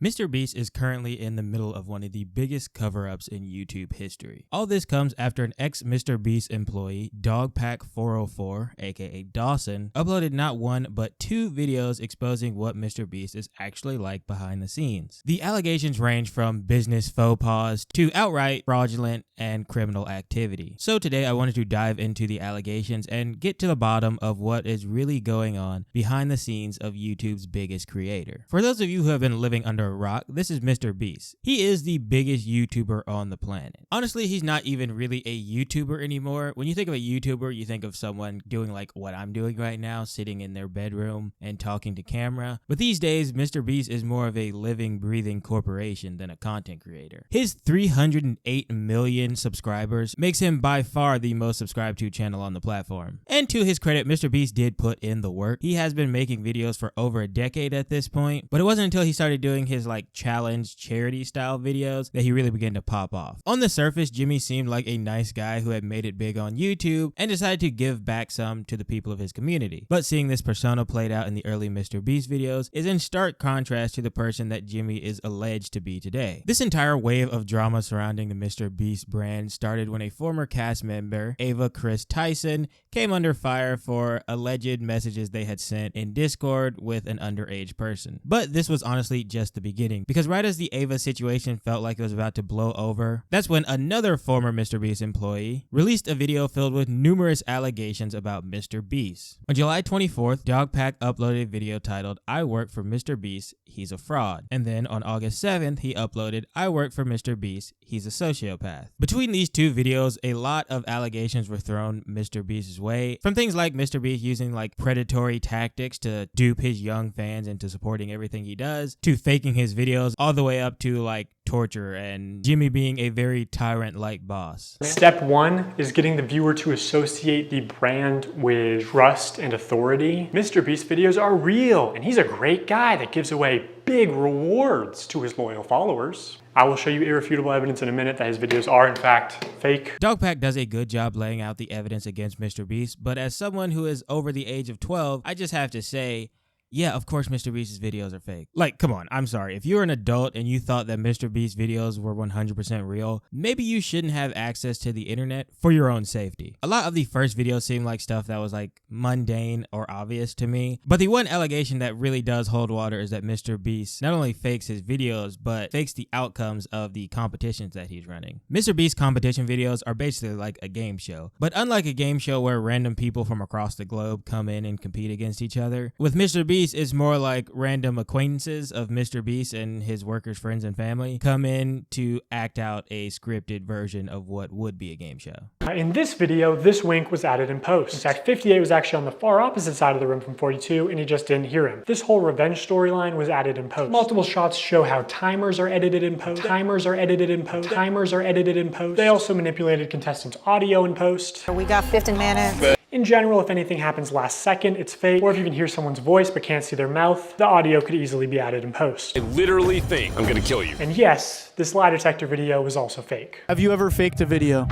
MrBeast is currently in the middle of one of the biggest cover-ups in YouTube history. All this comes after an ex-MrBeast employee, Dogpack404, aka Dawson, uploaded not one but two videos exposing what MrBeast is actually like behind the scenes. The allegations range from business faux pas to outright fraudulent and criminal activity. So today I wanted to dive into the allegations and get to the bottom of what is really going on behind the scenes of YouTube's biggest creator. For those of you who have been living under a rock, this is MrBeast. He is the biggest YouTuber on the planet. Honestly, he's not even really a YouTuber anymore. When you think of a YouTuber, you think of someone doing like what I'm doing right now, sitting in their bedroom and talking to camera. But these days, MrBeast is more of a living, breathing corporation than a content creator. His 308 million subscribers makes him by far the most subscribed to channel on the platform. And to his credit, MrBeast did put in the work. He has been making videos for over a decade at this point, but it wasn't until he started doing his like challenge charity style videos that he really began to pop off. On the surface, Jimmy seemed like a nice guy who had made it big on YouTube and decided to give back some to the people of his community. But seeing this persona played out in the early MrBeast videos is in stark contrast to the person that Jimmy is alleged to be today. This entire wave of drama surrounding the MrBeast brand started when a former cast member, Kris Tyson, came under fire for alleged messages they had sent in Discord with an underage person. But this was honestly just the beginning, because right as the Ava situation felt like it was about to blow over, that's when another former MrBeast employee released a video filled with numerous allegations about MrBeast. On July 24th, Dogpack uploaded a video titled, "I work for MrBeast, he's a fraud." And then on August 7th, he uploaded, "I work for MrBeast, he's a sociopath." Between these two videos, a lot of allegations were thrown MrBeast's way, from things like MrBeast using like predatory tactics to dupe his young fans into supporting everything he does, to faking his videos, all the way up to like torture and Jimmy being a very tyrant-like boss. Step one is getting the viewer to associate the brand with trust and authority. MrBeast videos are real, and he's a great guy that gives away big rewards to his loyal followers. I will show you irrefutable evidence in a minute that his videos are in fact fake. Dogpack does a good job laying out the evidence against MrBeast, but as someone who is over the age of 12, I just have to say, yeah, of course MrBeast's videos are fake. Like, come on, I'm sorry. If you're an adult and you thought that MrBeast videos were 100% real, maybe you shouldn't have access to the internet for your own safety. A lot of the first videos seemed like stuff that was like mundane or obvious to me, but the one allegation that really does hold water is that MrBeast not only fakes his videos, but fakes the outcomes of the competitions that he's running. MrBeast competition videos are basically like a game show, but unlike a game show where random people from across the globe come in and compete against each other, with MrBeast, it's more like random acquaintances of MrBeast and his workers, friends, and family come in to act out a scripted version of what would be a game show. In this video, this wink was added in post. In fact, 58 was actually on the far opposite side of the room from 42, and he just didn't hear him. This whole revenge storyline was added in post. Multiple shots show how timers are edited in post. Timers are edited in post. Timers are edited in post. They also manipulated contestants' audio in post. We got 15 minutes. In general, if anything happens last second, it's fake. Or if you can hear someone's voice but can't see their mouth, the audio could easily be added in post. I literally think I'm gonna kill you. And yes, this lie detector video was also fake. Have you ever faked a video?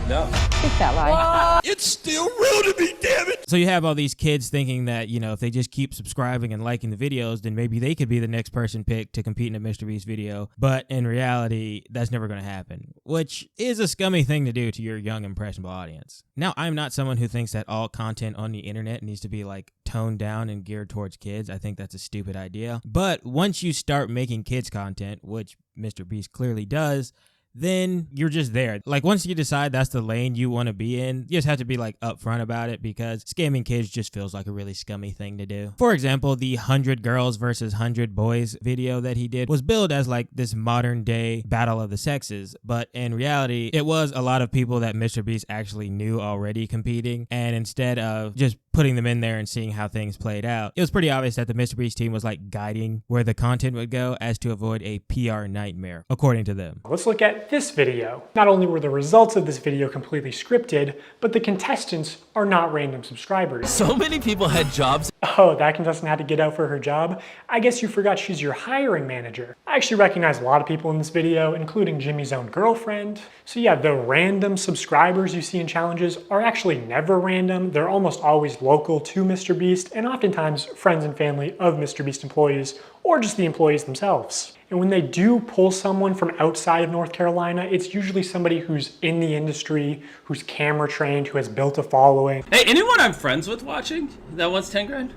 No. Think that lie. It's still real to me, damn it! So you have all these kids thinking that, you know, if they just keep subscribing and liking the videos, then maybe they could be the next person picked to compete in a MrBeast video. But in reality, that's never going to happen, which is a scummy thing to do to your young, impressionable audience. Now, I'm not someone who thinks that all content on the internet needs to be like toned down and geared towards kids. I think that's a stupid idea. But once you start making kids content, which MrBeast clearly does, then you're just there. Like once you decide that's the lane you want to be in, you just have to be like upfront about it, because scamming kids just feels like a really scummy thing to do. For example, the 100 girls versus 100 boys video that he did was billed as like this modern day battle of the sexes, but in reality, it was a lot of people that MrBeast actually knew already competing, and instead of just putting them in there and seeing how things played out, it was pretty obvious that the MrBeast team was like guiding where the content would go as to avoid a PR nightmare, according to them. Let's look at this video. Not only were the results of this video completely scripted, but the contestants are not random subscribers. So many people had jobs. Oh, that contestant had to get out for her job? I guess you forgot she's your hiring manager. I actually recognize a lot of people in this video, including Jimmy's own girlfriend. So yeah, the random subscribers you see in challenges are actually never random. They're almost always local to MrBeast, and oftentimes friends and family of MrBeast employees, or just the employees themselves. And when they do pull someone from outside of North Carolina, it's usually somebody who's in the industry, who's camera trained, who has built a following. Hey, anyone I'm friends with watching that wants 10 grand?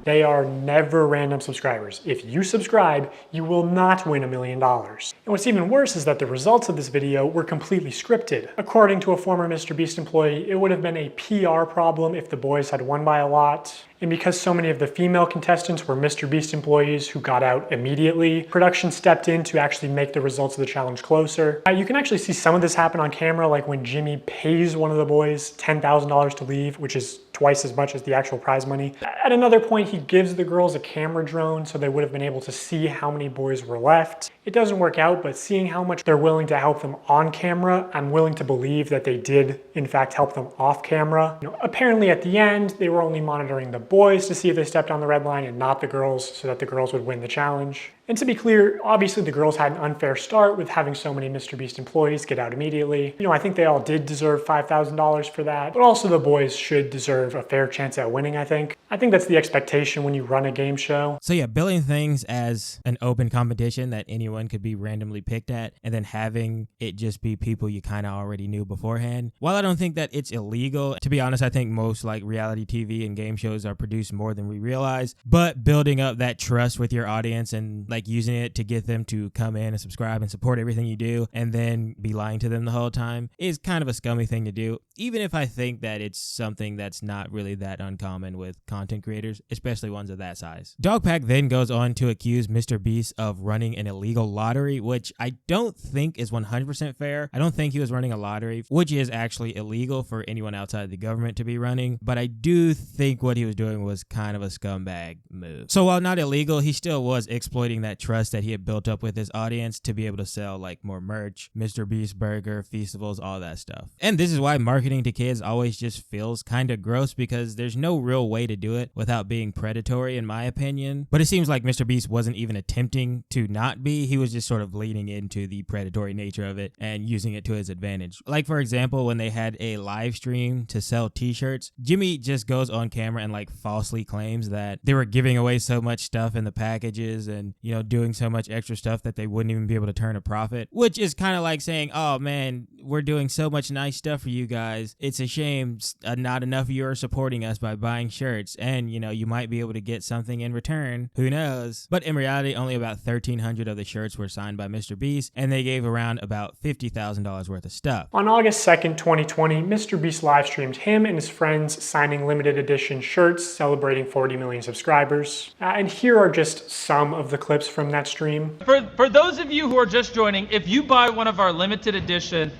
They are never random subscribers. If you subscribe, you will not win $1 million. And what's even worse is that the results of this video were completely scripted. According to a former MrBeast employee, it would have been a PR problem if the boys had won by a lot. And because so many of the female contestants were MrBeast employees who got out immediately, production stepped in to actually make the results of the challenge closer. You can actually see some of this happen on camera, like when Jimmy pays one of the boys $10,000 to leave, which is twice as much as the actual prize money. At another point, he gives the girls a camera drone so they would have been able to see how many boys were left. It doesn't work out, but seeing how much they're willing to help them on camera, I'm willing to believe that they did, in fact, help them off camera. Apparently at the end, they were only monitoring the boys to see if they stepped on the red line and not the girls, so that the girls would win the challenge. And to be clear, obviously the girls had an unfair start with having so many MrBeast employees get out immediately. I think they all did deserve $5,000 for that, but also the boys should deserve a fair chance at winning, I think. I think that's the expectation when you run a game show. So yeah, billing things as an open competition that anyone could be randomly picked at, and then having it just be people you kind of already knew beforehand. While I don't think that it's illegal, to be honest, I think most like reality TV and game shows are produced more than we realize, but building up that trust with your audience and like using it to get them to come in and subscribe and support everything you do and then be lying to them the whole time is kind of a scummy thing to do, even if I think that it's something that's not really that uncommon with content creators, especially ones of that size. Dogpack then goes on to accuse MrBeast of running an illegal lottery, which I don't think is 100% fair. I don't think he was running a lottery, which is actually illegal for anyone outside the government to be running, but I do think what he was doing was kind of a scumbag move. So while not illegal, he still was exploiting that trust that he had built up with his audience to be able to sell like more merch, MrBeast burger, festivals, all that stuff. And this is why marketing to kids always just feels kind of gross, because there's no real way to do it without being predatory, in my opinion. But it seems like MrBeast wasn't even attempting to not be. He was just sort of leaning into the predatory nature of it and using it to his advantage. Like for example, when they had a live stream to sell t-shirts, Jimmy just goes on camera and like falsely claims that they were giving away so much stuff in the packages and, doing so much extra stuff that they wouldn't even be able to turn a profit, which is kind of like saying, oh man, we're doing so much nice stuff for you guys. It's a shame not enough of you are supporting us by buying shirts, and you might be able to get something in return. Who knows? But in reality, only about 1,300 of the shirts were signed by MrBeast, and they gave around about $50,000 worth of stuff. On August 2nd, 2020, MrBeast live streamed him and his friends signing limited edition shirts celebrating 40 million subscribers. And here are just some of the clips from that stream. For those of you who are just joining, if you buy one of our limited edition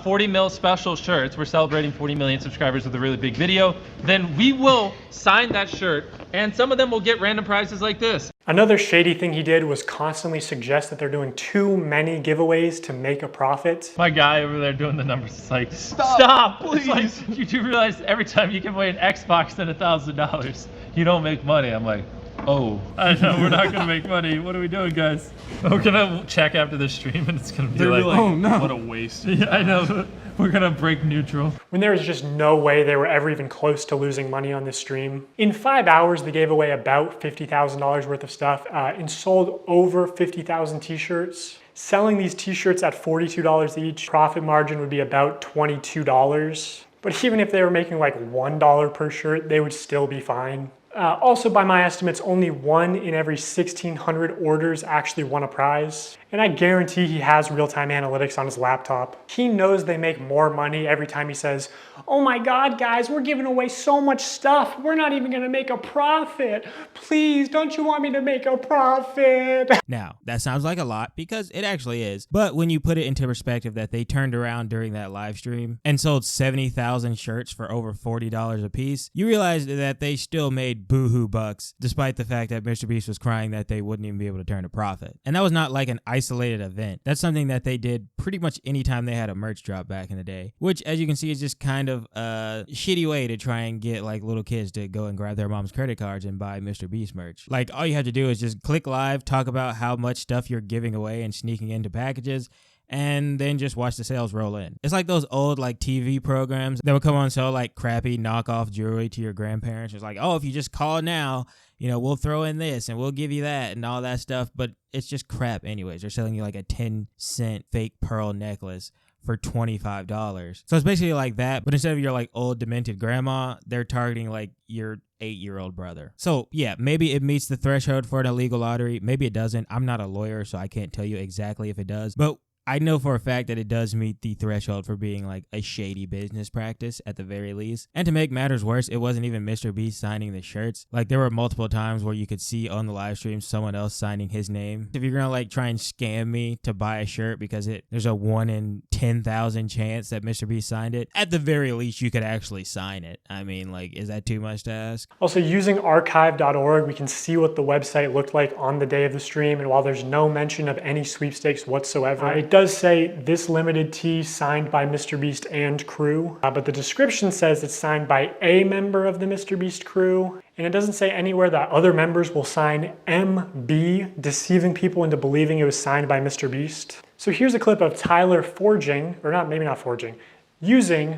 40 mil special shirts, we're celebrating 40 million subscribers with a really big video, then we will sign that shirt, and some of them will get random prizes like this. Another shady thing he did was constantly suggest that they're doing too many giveaways to make a profit. My guy over there doing the numbers is like, stop, please. It's like, you do realize every time you give away an Xbox and $1,000, you don't make money. I'm like, oh, I know, we're not gonna make money. What are we doing, guys? We're gonna check after this stream and it's gonna be like, oh no, what a waste. Yeah, I know. We're gonna break neutral. When there was just no way they were ever even close to losing money on this stream. In 5 hours, they gave away about $50,000 worth of stuff and sold over 50,000 t-shirts. Selling these t-shirts at $42 each, profit margin would be about $22. But even if they were making like $1 per shirt, they would still be fine. Also, by my estimates, only 1 in every 1,600 orders actually won a prize. And I guarantee he has real-time analytics on his laptop. He knows they make more money every time he says, oh my God, guys, we're giving away so much stuff. We're not even gonna make a profit. Please, don't you want me to make a profit? Now, that sounds like a lot because it actually is. But when you put it into perspective that they turned around during that live stream and sold 70,000 shirts for over $40 a piece, you realize that they still made boohoo bucks, despite the fact that MrBeast was crying that they wouldn't even be able to turn a profit. And that was not like an isolated event. That's something that they did pretty much anytime they had a merch drop back in the day, which, as you can see, is just kind of a shitty way to try and get like little kids to go and grab their mom's credit cards and buy MrBeast merch. Like, all you have to do is just click live, talk about how much stuff you're giving away and sneaking into packages, and then just watch the sales roll in. It's like those old like TV programs that would come on sell like crappy knockoff jewelry to your grandparents. It's like, oh, if you just call now, you know, we'll throw in this and we'll give you that and all that stuff. But it's just crap anyways. They're selling you like a 10-cent fake pearl necklace for $25. So it's basically like that, but instead of your like old demented grandma, they're targeting like your 8-year-old brother. So yeah, maybe it meets the threshold for an illegal lottery. Maybe it doesn't. I'm not a lawyer, so I can't tell you exactly if it does, but I know for a fact that it does meet the threshold for being like a shady business practice at the very least. And to make matters worse, it wasn't even MrBeast signing the shirts. Like there were multiple times where you could see on the live stream someone else signing his name. If you're gonna like try and scam me to buy a shirt because there's a 1 in 10,000 chance that MrBeast signed it, at the very least you could actually sign it. I mean, like, is that too much to ask? Also, using archive.org, we can see what the website looked like on the day of the stream. And while there's no mention of any sweepstakes whatsoever, it does say this limited tee signed by MrBeast and crew, but the description says it's signed by a member of the MrBeast crew, and it doesn't say anywhere that other members will sign MB, deceiving people into believing it was signed by MrBeast. So here's a clip of Tyler using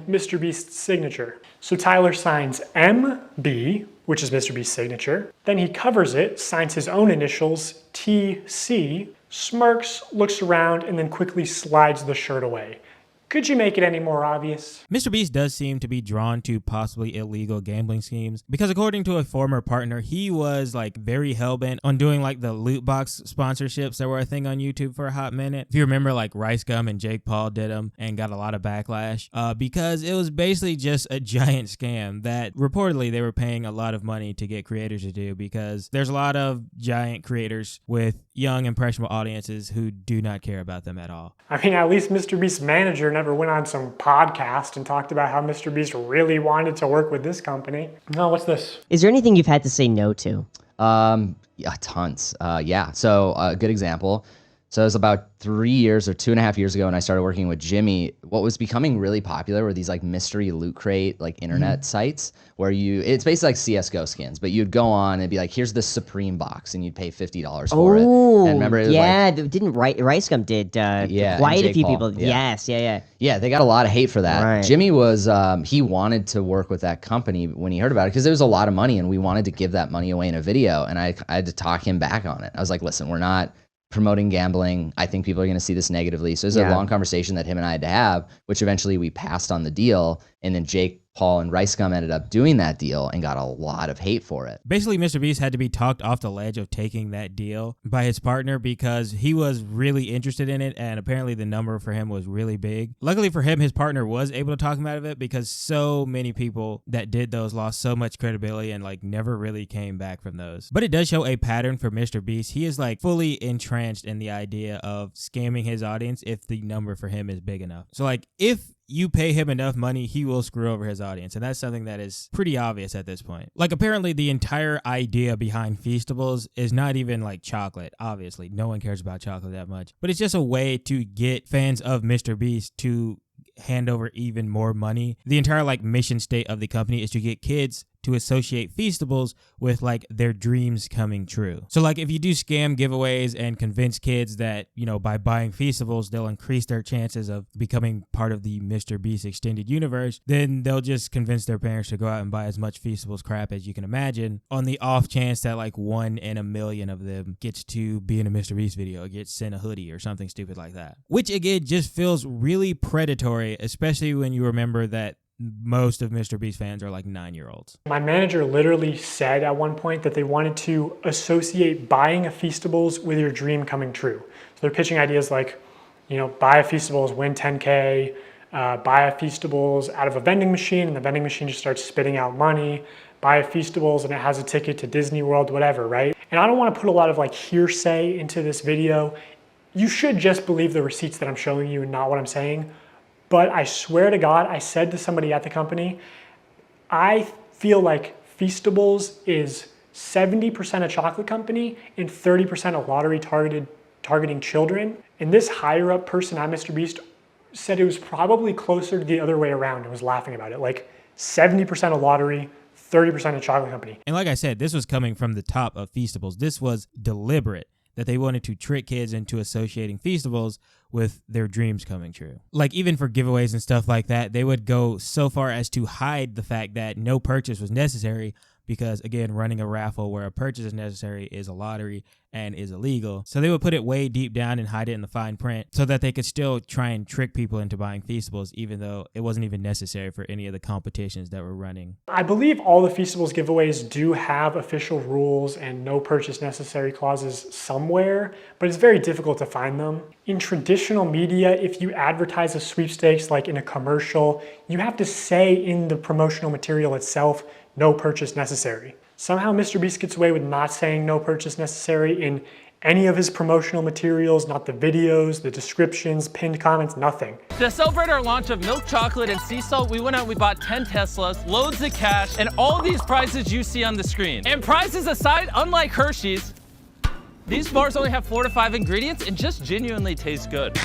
MrBeast's signature. So Tyler signs MB, which is MrBeast's signature. Then he covers it, signs his own initials, TC, smirks, looks around, and then quickly slides the shirt away. Could you make it any more obvious? MrBeast does seem to be drawn to possibly illegal gambling schemes because according to a former partner, he was like very hellbent on doing like the loot box sponsorships that were a thing on YouTube for a hot minute. If you remember, like Rice Gum and Jake Paul did them and got a lot of backlash because it was basically just a giant scam that reportedly they were paying a lot of money to get creators to do because there's a lot of giant creators with young impressionable audiences who do not care about them at all. I mean, at least MrBeast's manager never went on some podcast and talked about how MrBeast really wanted to work with this company. No, what's this? Is there anything you've had to say no to? Yeah, tons. Yeah. So a good example. So it was about 3 years or 2.5 years ago when I started working with Jimmy. What was becoming really popular were these like mystery loot crate, like internet sites where it's basically like CSGO skins, but you'd go on and it'd be like, here's the Supreme box and you'd pay $50 for it. And remember, it was didn't Rice Gum did yeah, quite a Jake few Paul, people. yeah. Yes, yeah. Yeah, they got a lot of hate for that. Right. Jimmy was, he wanted to work with that company when he heard about it because there was a lot of money and we wanted to give that money away in a video. And I had to talk him back on it. I was like, listen, we're not promoting gambling. I think people are going to see this negatively. So it was a long conversation that him and I had to have, which eventually we passed on the deal. And then Jake Paul and Rice Gum ended up doing that deal and got a lot of hate for it. Basically, MrBeast had to be talked off the ledge of taking that deal by his partner because he was really interested in it, and apparently the number for him was really big. Luckily for him, his partner was able to talk him out of it because so many people that did those lost so much credibility and like never really came back from those. But it does show a pattern for MrBeast. He is like fully entrenched in the idea of scamming his audience if the number for him is big enough. So like if you pay him enough money, he will screw over his audience. And that's something that is pretty obvious at this point. Like apparently the entire idea behind Feastables is not even like chocolate. Obviously, no one cares about chocolate that much. But it's just a way to get fans of MrBeast to hand over even more money. The entire like mission state of the company is to get kids to associate Feastables with like their dreams coming true. So like if you do scam giveaways and convince kids that, you know, by buying Feastables, they'll increase their chances of becoming part of the MrBeast extended universe, then they'll just convince their parents to go out and buy as much Feastables crap as you can imagine on the off chance that like 1 in a million of them gets to be in a MrBeast video, or gets sent a hoodie or something stupid like that. Which again just feels really predatory, especially when you remember that most of MrBeast fans are like 9-year-olds. My manager literally said at one point that they wanted to associate buying a Feastables with your dream coming true. So they're pitching ideas like, you know, buy a Feastables, win 10K, buy a Feastables out of a vending machine and the vending machine just starts spitting out money, buy a Feastables and it has a ticket to Disney World, whatever, right? And I don't want to put a lot of like hearsay into this video. You should just believe the receipts that I'm showing you and not what I'm saying. But I swear to God, I said to somebody at the company, I feel like Feastables is 70% a chocolate company and 30% a lottery targeting children. And this higher up person at MrBeast said it was probably closer to the other way around and was laughing about it. Like 70% a lottery, 30% a chocolate company. And like I said, this was coming from the top of Feastables. This was deliberate. that they wanted to trick kids into associating Feastables with their dreams coming true. Like even for giveaways and stuff like that, they would go so far as to hide the fact that no purchase was necessary because, again, running a raffle where a purchase is necessary is a lottery and is illegal. So they would put it way deep down and hide it in the fine print so that they could still try and trick people into buying Feastables, even though it wasn't even necessary for any of the competitions that were running. I believe all the Feastables giveaways do have official rules and no purchase necessary clauses somewhere, but it's very difficult to find them. In traditional media, if you advertise a sweepstakes like in a commercial, you have to say in the promotional material itself, no purchase necessary. Somehow MrBeast gets away with not saying no purchase necessary in any of his promotional materials, not the videos, the descriptions, pinned comments, nothing. To celebrate our launch of milk chocolate and sea salt, we went out and we bought 10 Teslas, loads of cash, and all these prizes you see on the screen. And prizes aside, unlike Hershey's, these bars only have 4 to 5 ingredients and just genuinely taste good.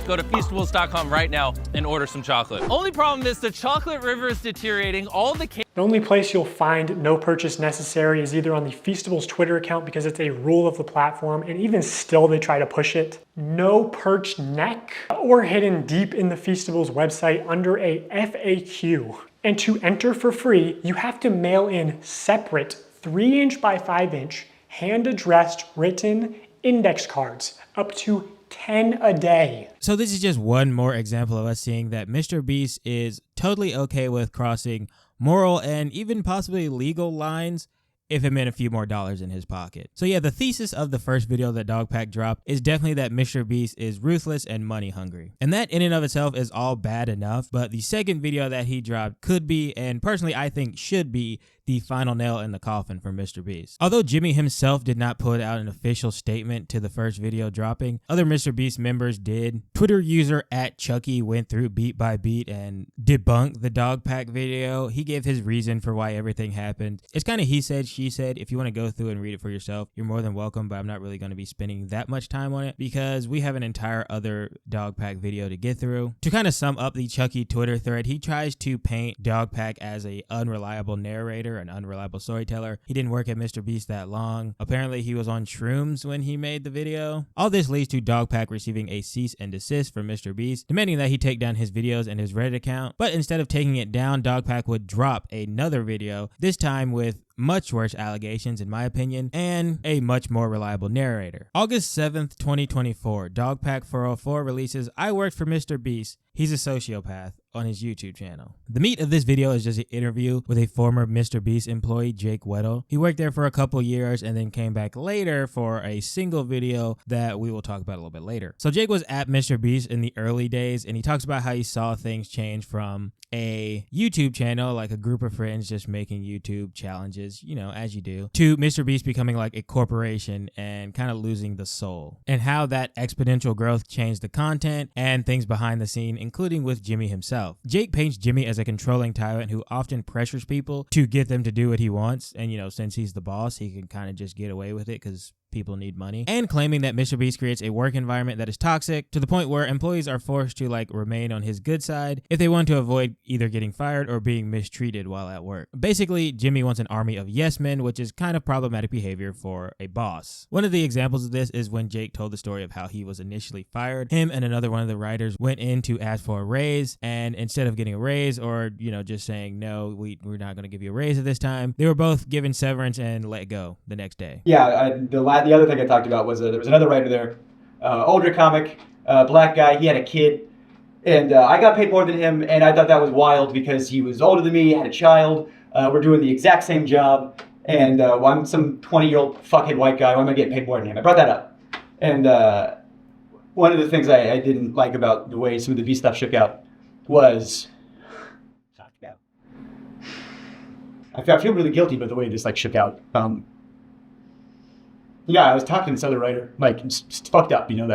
Go to Feastables.com right now and order some chocolate. Only problem is the chocolate river is deteriorating. The only place you'll find no purchase necessary is either on the Feastables Twitter account because it's a rule of the platform, and even still they try to push it. No perched neck, or hidden deep in the Feastables website under a FAQ. And to enter for free, you have to mail in separate 3" by 5" hand-addressed written index cards, up to 10 a day. So this is just one more example of us seeing that MrBeast is totally okay with crossing moral and even possibly legal lines if it meant a few more dollars in his pocket. So yeah, the thesis of the first video that Dogpack dropped is definitely that MrBeast is ruthless and money hungry. And that in and of itself is all bad enough, but the second video that he dropped could be, and personally I think should be, the final nail in the coffin for MrBeast. Although Jimmy himself did not put out an official statement to the first video dropping, other MrBeast members did. Twitter user @Chucky went through beat by beat and debunked the Dogpack video. He gave his reason for why everything happened. It's kind of he said, she said. If you want to go through and read it for yourself, you're more than welcome, but I'm not really going to be spending that much time on it because we have an entire other Dogpack video to get through. To kind of sum up the Chucky Twitter thread, he tries to paint Dogpack as a unreliable narrator, an unreliable storyteller. He didn't work at MrBeast that long. Apparently he was on shrooms when he made the video. All this leads to Dogpack receiving a cease and desist from MrBeast, demanding that he take down his videos and his Reddit account. But instead of taking it down, Dogpack would drop another video, this time with much worse allegations in my opinion, and a much more reliable narrator. August 7th, 2024, Dogpack404 releases I worked for MrBeast, he's a sociopath, on his YouTube channel. The meat of this video is just an interview with a former MrBeast employee, Jake Weddle. He worked there for a couple years and then came back later for a single video that we will talk about a little bit later. So Jake was at MrBeast in the early days, and he talks about how he saw things change from a YouTube channel, like a group of friends just making YouTube challenges, you know, as you do, to MrBeast becoming like a corporation and kind of losing the soul, and how that exponential growth changed the content and things behind the scene, including with Jimmy himself. Jake paints Jimmy as a controlling tyrant who often pressures people to get them to do what he wants, and you know, since he's the boss, he can kind of just get away with it because people need money, and claiming that MrBeast creates a work environment that is toxic to the point where employees are forced to like remain on his good side if they want to avoid either getting fired or being mistreated while at work. Basically, Jimmy wants an army of yes men, which is kind of problematic behavior for a boss. One of the examples of this is when Jake told the story of how he was initially fired. Him and another one of the writers went in to ask for a raise, and instead of getting a raise or, you know, just saying no, we're not going to give you a raise at this time, they were both given severance and let go the next day. Yeah, the other thing I talked about was there was another writer there, older comic, black guy. He had a kid, and I got paid more than him, and I thought that was wild because he was older than me, had a child. We're doing the exact same job, and I'm some 20-year-old fuckhead white guy. Why am I getting paid more than him? I brought that up, and one of the things I didn't like about the way some of the V stuff shook out was I feel really guilty about the way this like shook out. Yeah, I was talking to this other writer, like, it's fucked up, you know,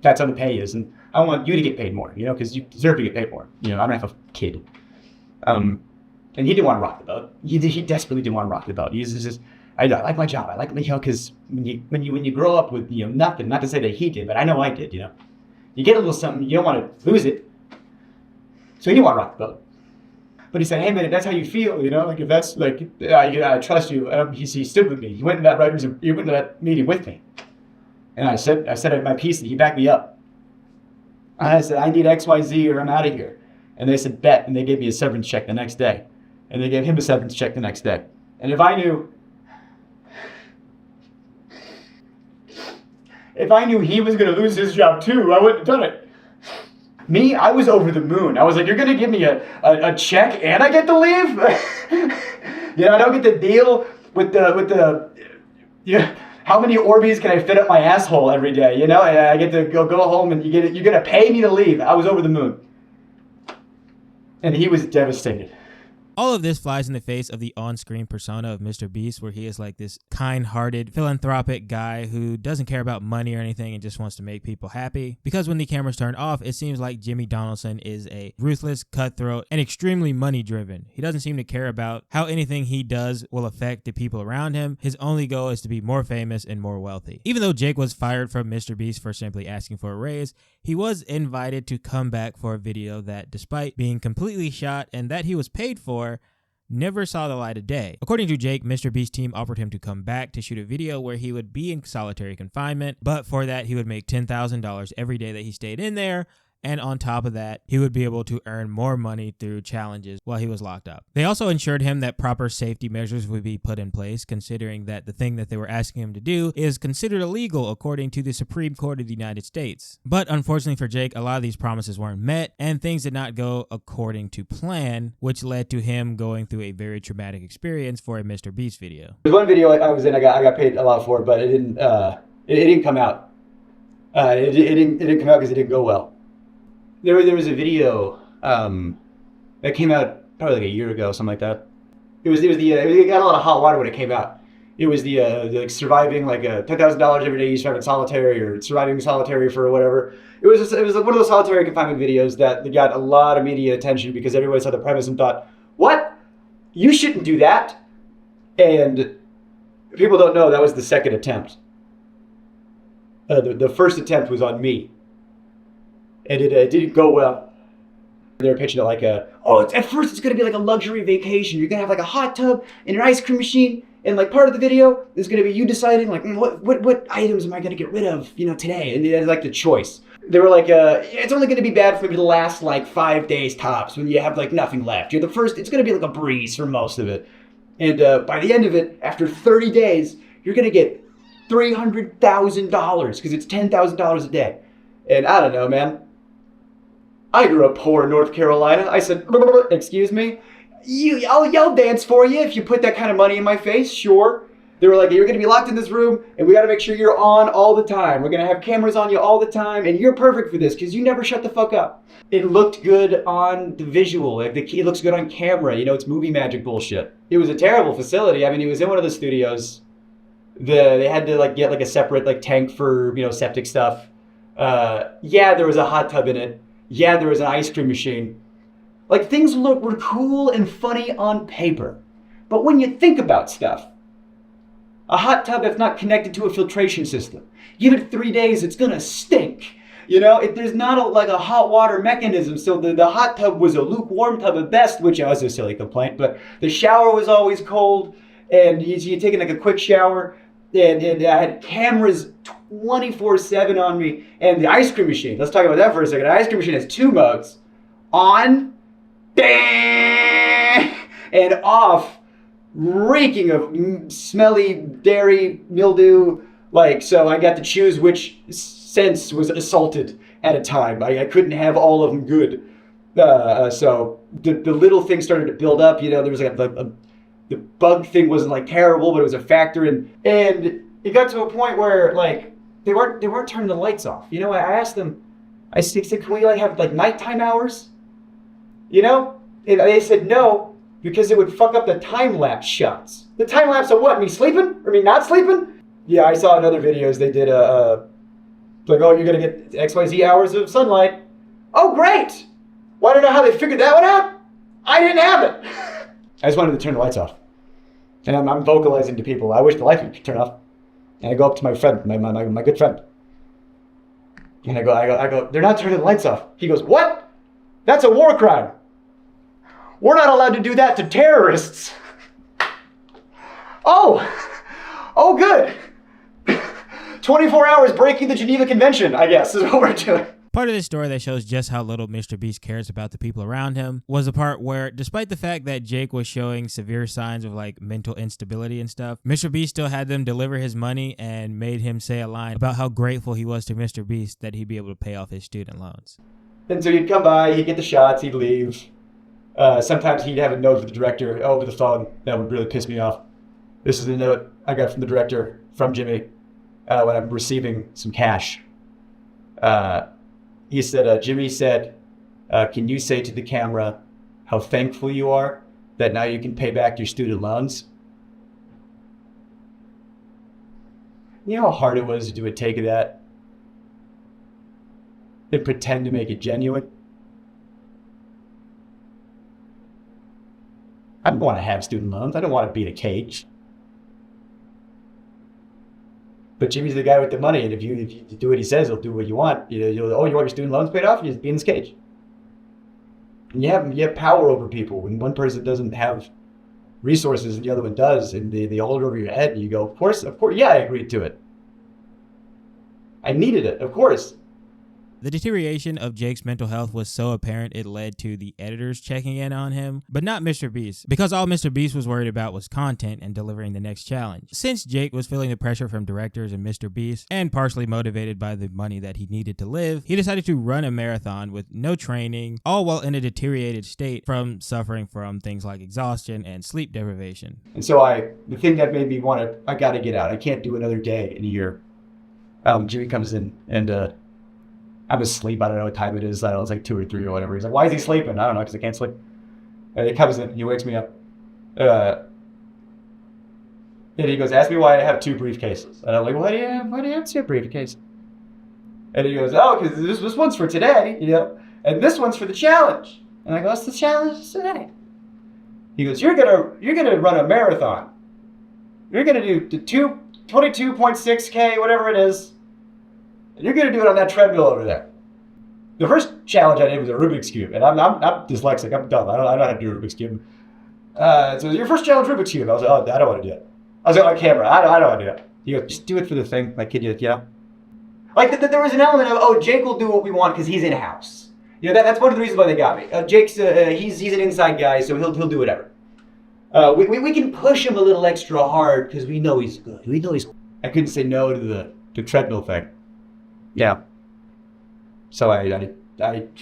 that's how the pay is, and I want you to get paid more, you know, because you deserve to get paid more. You know, I don't have a kid. And he didn't want to rock the boat. He desperately didn't want to rock the boat. He's just, I like my job. I like, you know, because when you grow up with, you know, nothing, not to say that he did, but I know I did, you know. You get a little something, you don't want to lose it. So he didn't want to rock the boat. But he said, hey man, if that's how you feel, you know, like if that's like, I trust you. He stood with me. He went to that meeting with me. And I said my piece, and he backed me up. I said, I need XYZ or I'm out of here. And they said, bet. And they gave me a severance check the next day. And they gave him a severance check the next day. And if I knew he was going to lose his job too, I wouldn't have done it. Me, I was over the moon. I was like, you're going to give me a check and I get to leave? You know, I don't get to deal with the how many Orbeez can I fit up my asshole every day? You know, and I get to go home and you're going to pay me to leave. I was over the moon. And he was devastated. All of this flies in the face of the on-screen persona of MrBeast, where he is like this kind-hearted, philanthropic guy who doesn't care about money or anything and just wants to make people happy. Because when the cameras turn off, it seems like Jimmy Donaldson is a ruthless, cutthroat, and extremely money-driven. He doesn't seem to care about how anything he does will affect the people around him. His only goal is to be more famous and more wealthy. Even though Jake was fired from MrBeast for simply asking for a raise, he was invited to come back for a video that, despite being completely shot and that he was paid for, never saw the light of day. According to Jake, MrBeast team offered him to come back to shoot a video where he would be in solitary confinement, but for that he would make $10,000 every day that he stayed in there, and on top of that, he would be able to earn more money through challenges while he was locked up. They also ensured him that proper safety measures would be put in place, considering that the thing that they were asking him to do is considered illegal according to the Supreme Court of the United States. But unfortunately for Jake, a lot of these promises weren't met, and things did not go according to plan, which led to him going through a very traumatic experience for a MrBeast video. There's one video I was in, I got paid a lot for, but it didn't come out. It didn't come out because it didn't go well. There was a video that came out probably like a year ago, something like that. It got a lot of hot water when it came out. It was the like surviving like $10,000 every day you survive in solitary or surviving solitary for whatever. It was one of those solitary confinement videos that got a lot of media attention because everybody saw the premise and thought, what? You shouldn't do that. And people don't know that was the second attempt. The first attempt was on me. And it didn't go well. They were pitching it like at first it's going to be like a luxury vacation. You're going to have like a hot tub and an ice cream machine. And like part of the video is going to be you deciding like, what items am I going to get rid of, you know, today? And it's like the choice. They were like, it's only going to be bad for me to last like 5 days tops when you have like nothing left. You're the first, it's going to be like a breeze for most of it. And by the end of it, after 30 days, you're going to get $300,000 because it's $10,000 a day. And I don't know, man. I grew up poor in North Carolina. I said, excuse me? I'll dance for you if you put that kind of money in my face, sure. They were like, you're going to be locked in this room, and we got to make sure you're on all the time. We're going to have cameras on you all the time, and you're perfect for this because you never shut the fuck up. It looked good on the visual. Like it looks good on camera. You know, it's movie magic bullshit. It was a terrible facility. I mean, it was in one of the studios. They had to like get like a separate like tank for, you know, septic stuff. Yeah, there was a hot tub in it. Yeah, there was an ice cream machine. Like, things were cool and funny on paper. But when you think about stuff, a hot tub that's not connected to a filtration system, give it 3 days, it's gonna stink. You know, there's not a hot water mechanism, so the hot tub was a lukewarm tub at best, which was a silly complaint, but the shower was always cold, and you're taking like a quick shower, and I had cameras 24/7 on me, and the ice cream machine. Let's talk about that for a second. The ice cream machine has 2 modes: on, and off, reeking of smelly dairy mildew. Like, so I got to choose which sense was assaulted at a time. I couldn't have all of them good. So the little things started to build up. You know, there was like the bug thing wasn't like terrible, but it was a factor, and it got to a point where like they weren't turning the lights off. You know, I asked them, I said, can we like have like nighttime hours? You know, and they said no because it would fuck up the time lapse shots. The time lapse of what? Me sleeping or me not sleeping? Yeah, I saw in other videos they did like, oh, you're gonna get XYZ hours of sunlight. Oh, great! Want to know how they figured that one out? I didn't have it. I just wanted to turn the lights off. And I'm vocalizing to people, I wish the lights would turn off. And I go up to my friend, my good friend. And I go, they're not turning the lights off. He goes, what? That's a war crime. We're not allowed to do that to terrorists. Oh, good. 24 hours breaking the Geneva Convention, I guess, is what we're doing. Part of this story that shows just how little MrBeast cares about the people around him was the part where, despite the fact that Jake was showing severe signs of like mental instability and stuff, MrBeast still had them deliver his money and made him say a line about how grateful he was to MrBeast that he'd be able to pay off his student loans. And so he'd come by, he'd get the shots, he'd leave. Sometimes he'd have a note from the director over the phone. That would really piss me off. This is a note I got from the director, from Jimmy, when I'm receiving some cash. He said, Jimmy said, can you say to the camera how thankful you are that now you can pay back your student loans? You know how hard it was to do a take of that? And pretend to make it genuine? I don't want to have student loans. I don't want to be in a cage. But Jimmy's the guy with the money, and if you do what he says, he'll do what you want. You want your student loans paid off? You just be in this cage. And you have power over people. When one person doesn't have resources and the other one does, and they hold it over your head, and you go, of course, yeah, I agreed to it. I needed it, of course. The deterioration of Jake's mental health was so apparent it led to the editors checking in on him, but not MrBeast, because all MrBeast was worried about was content and delivering the next challenge. Since Jake was feeling the pressure from directors and MrBeast, and partially motivated by the money that he needed to live, he decided to run a marathon with no training, all while in a deteriorated state from suffering from things like exhaustion and sleep deprivation. And so the thing that made me I gotta get out. I can't do another day in a year. Jimmy comes in and I'm asleep. I don't know what time it is. I don't know, it's like 2 or 3 or whatever. He's like, why is he sleeping? I don't know, because I can't sleep. And he comes in, he wakes me up. And he goes, ask me why I have 2 briefcases. And I'm like, why do you have 2 briefcases? And he goes, oh, because this one's for today, and this one's for the challenge. And I go, what's the challenge today? He goes, you're gonna run a marathon. You're gonna do the 22.6K, whatever it is. And you're going to do it on that treadmill over there. The first challenge I did was a Rubik's Cube. And I'm dyslexic. I'm dumb. I don't know how to do a Rubik's Cube. So your first challenge, Rubik's Cube. I was like, oh, I don't want to do it. I was on camera. I don't want to do it. He goes, just do it for the thing. My kid, Like, there was an element of, Jake will do what we want because he's in-house. That's one of the reasons why they got me. Jake's, he's an inside guy, so he'll do whatever. We can push him a little extra hard because we know he's good. I couldn't say no to the treadmill thing. Yeah. So I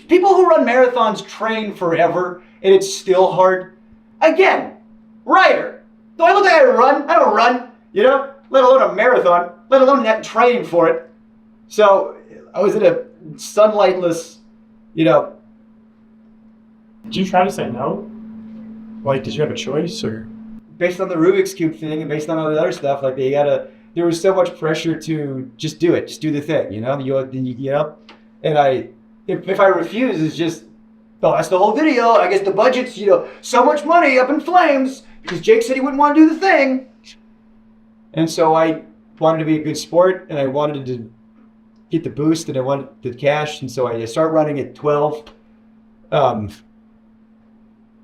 people who run marathons train forever, and it's still hard. Again, writer. Do I look like I run? I don't run, let alone a marathon, let alone that training for it. So I was in a sunlightless, Did you try to say no? Like, did you have a choice, or? Based on the Rubik's Cube thing and based on all the other stuff, like there was so much pressure to just do it, just do the thing, And if I refuse, it's just, that's the whole video. I guess the budget's, so much money up in flames because Jake said he wouldn't want to do the thing. And so I wanted to be a good sport, and I wanted to get the boost, and I wanted the cash, and so I started running at 12. I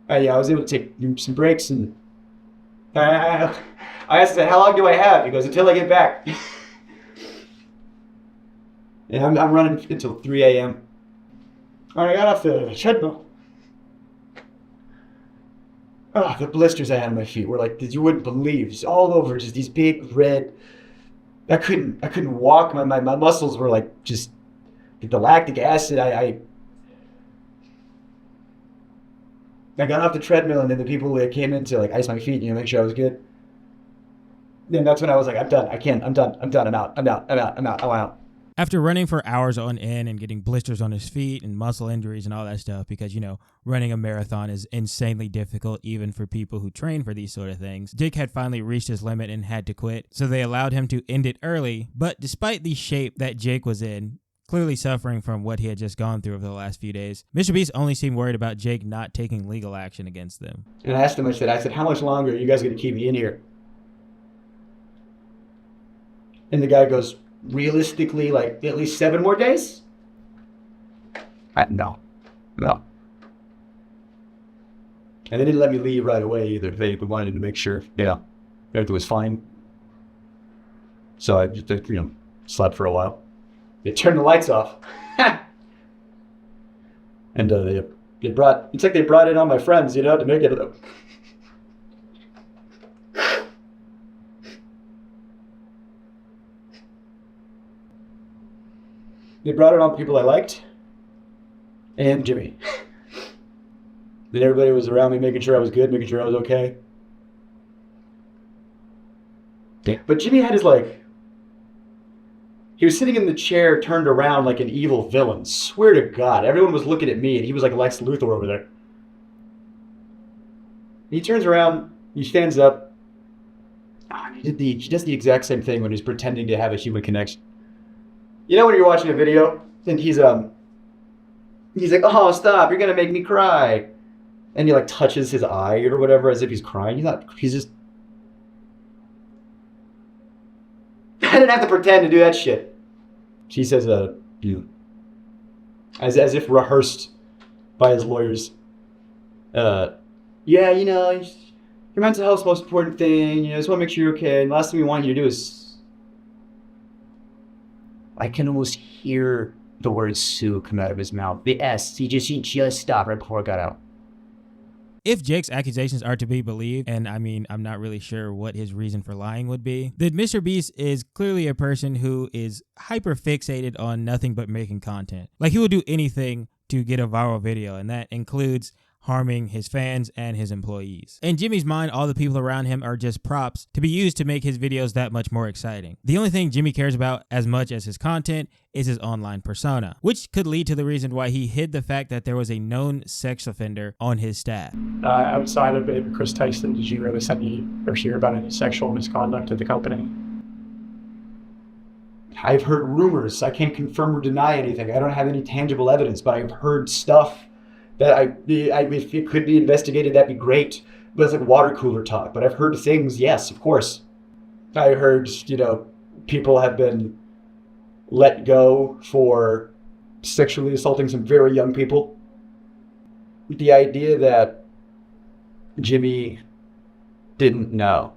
was able to take some breaks, and I asked him, how long do I have? He goes, until I get back. And I'm running until 3 a.m. All right, I got off the treadmill. Oh, the blisters I had on my feet were like, you wouldn't believe, just all over, just these big red. I couldn't walk. My muscles were like just the lactic acid. I got off the treadmill, and then the people that came in to like ice my feet, make sure I was good. Then that's when I was like, I'm done. I can't. I'm done. I'm out. I'm out. After running for hours on end and getting blisters on his feet and muscle injuries and all that stuff, because, running a marathon is insanely difficult even for people who train for these sort of things, Jake had finally reached his limit and had to quit, so they allowed him to end it early. But despite the shape that Jake was in, clearly suffering from what he had just gone through over the last few days, MrBeast only seemed worried about Jake not taking legal action against them. And I asked him, I said, how much longer are you guys going to keep me in here? And the guy goes, realistically, like at least 7 more days? No. And they didn't let me leave right away either. They wanted to make sure, everything was fine. So I just, slept for a while. They turned the lights off. And they brought, it's like they brought in all my friends, you know, to make it. They brought in all the people I liked and Jimmy. Then everybody was around me making sure I was good, making sure I was okay. But Jimmy had his he was sitting in the chair turned around like an evil villain. Swear to God. Everyone was looking at me and he was like Lex Luthor over there. He turns around, he stands up. He does the exact same thing when he's pretending to have a human connection. You know when you're watching a video and he's like, oh, stop, you're going to make me cry. And he like touches his eye or whatever as if he's crying. He's just... I didn't have to pretend to do that shit. She says, as if rehearsed by his lawyers. Yeah, you know, your mental health's the most important thing. You know, just want to make sure you're okay. And the last thing we want you to do is... I can almost hear the word Sue come out of his mouth. The S, he just stopped right before it got out. If Jake's accusations are to be believed, and I mean, I'm not really sure what his reason for lying would be, then MrBeast is clearly a person who is hyper fixated on nothing but making content. Like, he will do anything to get a viral video, and that includes harming his fans and his employees. In Jimmy's mind, all the people around him are just props to be used to make his videos that much more exciting. The only thing Jimmy cares about as much as his content is his online persona, which could lead to the reason why he hid the fact that there was a known sex offender on his staff. Outside of it, Kris Tyson, did you ever see or hear about any sexual misconduct at the company? I've heard rumors. I can't confirm or deny anything. I don't have any tangible evidence, but I've heard stuff that if it could be investigated, that'd be great. But it's like water cooler talk. But I've heard things, yes, of course. I heard, you know, people have been let go for sexually assaulting some very young people. The idea that Jimmy didn't know,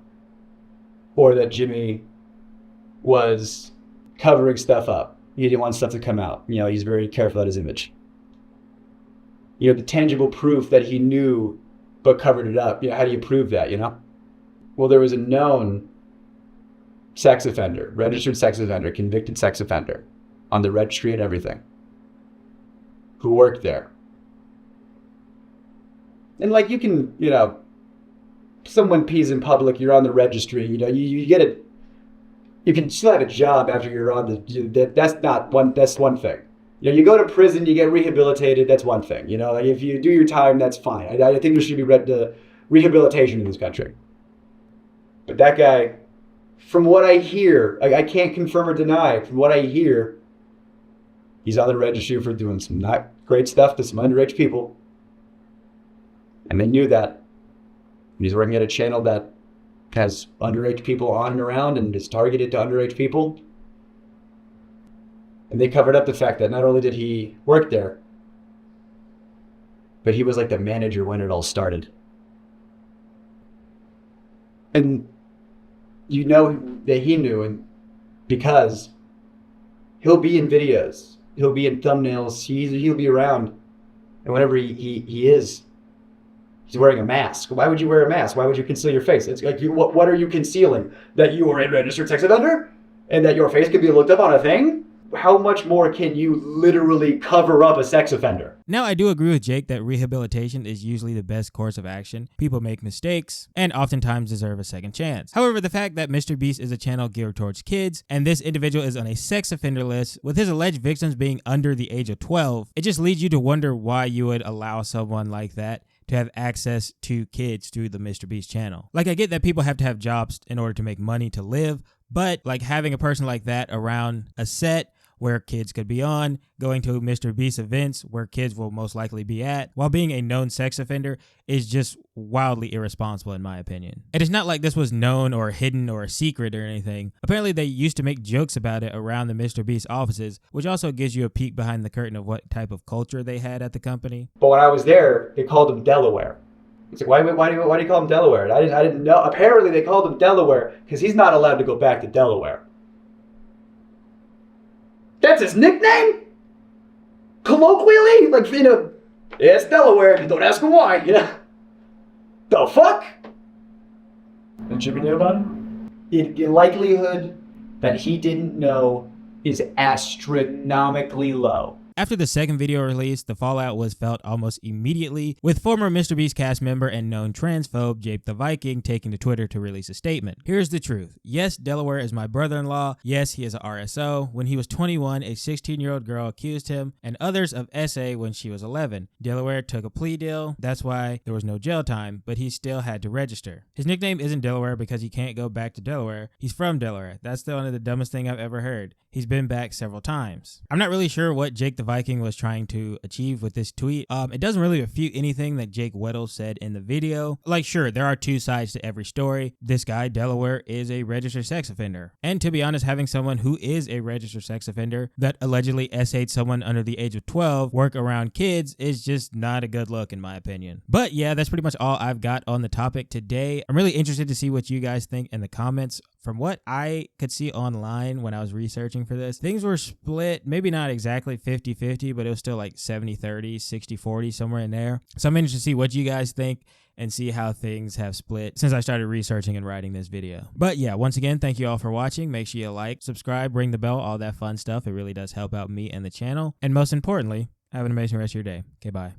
or that Jimmy was covering stuff up. He didn't want stuff to come out. You know, he's very careful about his image. You know, the tangible proof that he knew but covered it up. You know, how do you prove that, you know? Well, there was a known sex offender, registered sex offender, convicted sex offender on the registry and everything who worked there. And like, you can, you know, someone pees in public, you're on the registry, you know, you get it. You can still have a job after you're on the, that's one thing. You know, you go to prison, you get rehabilitated, that's one thing. You know, like if you do your time, that's fine. I think there should be rehabilitation in this country. But that guy, from what I hear, I can't confirm or deny, from what I hear, he's on the registry for doing some not great stuff to some underage people. And they knew that. And he's working at a channel that has underage people on and around and is targeted to underage people. And they covered up the fact that not only did he work there, but he was like the manager when it all started. And you know that he knew, and because he'll be in videos, he'll be in thumbnails, he'll be around. And whenever he is, he's wearing a mask. Why would you wear a mask? Why would you conceal your face? It's like, what are you concealing? That you are a registered sex offender? And that your face could be looked up on a thing? How much more can you literally cover up a sex offender? Now, I do agree with Jake that rehabilitation is usually the best course of action. People make mistakes and oftentimes deserve a second chance. However, the fact that MrBeast is a channel geared towards kids and this individual is on a sex offender list with his alleged victims being under the age of 12, it just leads you to wonder why you would allow someone like that to have access to kids through the MrBeast channel. Like, I get that people have to have jobs in order to make money to live, but like having a person like that around a set where kids could be on, going to MrBeast events where kids will most likely be at, while being a known sex offender is just wildly irresponsible in my opinion. And it's not like this was known or hidden or a secret or anything. Apparently they used to make jokes about it around the MrBeast offices, which also gives you a peek behind the curtain of what type of culture they had at the company. But when I was there, they called him Delaware. It's like, why do you call him Delaware? I didn't know. Apparently they called him Delaware because he's not allowed to go back to Delaware. That's his nickname? Colloquially? Like, yeah, it's Delaware. Don't ask him why, you know? The fuck? What should we do about it? The likelihood that he didn't know is astronomically low. After the second video released, the fallout was felt almost immediately, with former MrBeast cast member and known transphobe Jake the Viking taking to Twitter to release a statement. Here's the truth. Yes, Delaware is my brother-in-law. Yes, he is an RSO. When he was 21, a 16-year-old girl accused him and others of SA when she was 11. Delaware took a plea deal. That's why there was no jail time, but he still had to register. His nickname isn't Delaware because he can't go back to Delaware. He's from Delaware. That's still one of the dumbest thing I've ever heard. He's been back several times. I'm not really sure what Jake the Viking was trying to achieve with this tweet. It doesn't really refute anything that Jake Weddle said in the video. Like, sure, there are two sides to every story. This guy, Delaware, is a registered sex offender. And to be honest, having someone who is a registered sex offender that allegedly SA'd someone under the age of 12 work around kids is just not a good look in my opinion. But yeah, that's pretty much all I've got on the topic today. I'm really interested to see what you guys think in the comments. From what I could see online when I was researching for this, things were split, maybe not exactly 50-50, but it was still like 70-30, 60-40, somewhere in there. So I'm interested to see what you guys think and see how things have split since I started researching and writing this video. But yeah, once again, thank you all for watching. Make sure you like, subscribe, ring the bell, all that fun stuff. It really does help out me and the channel. And most importantly, have an amazing rest of your day. Okay, bye.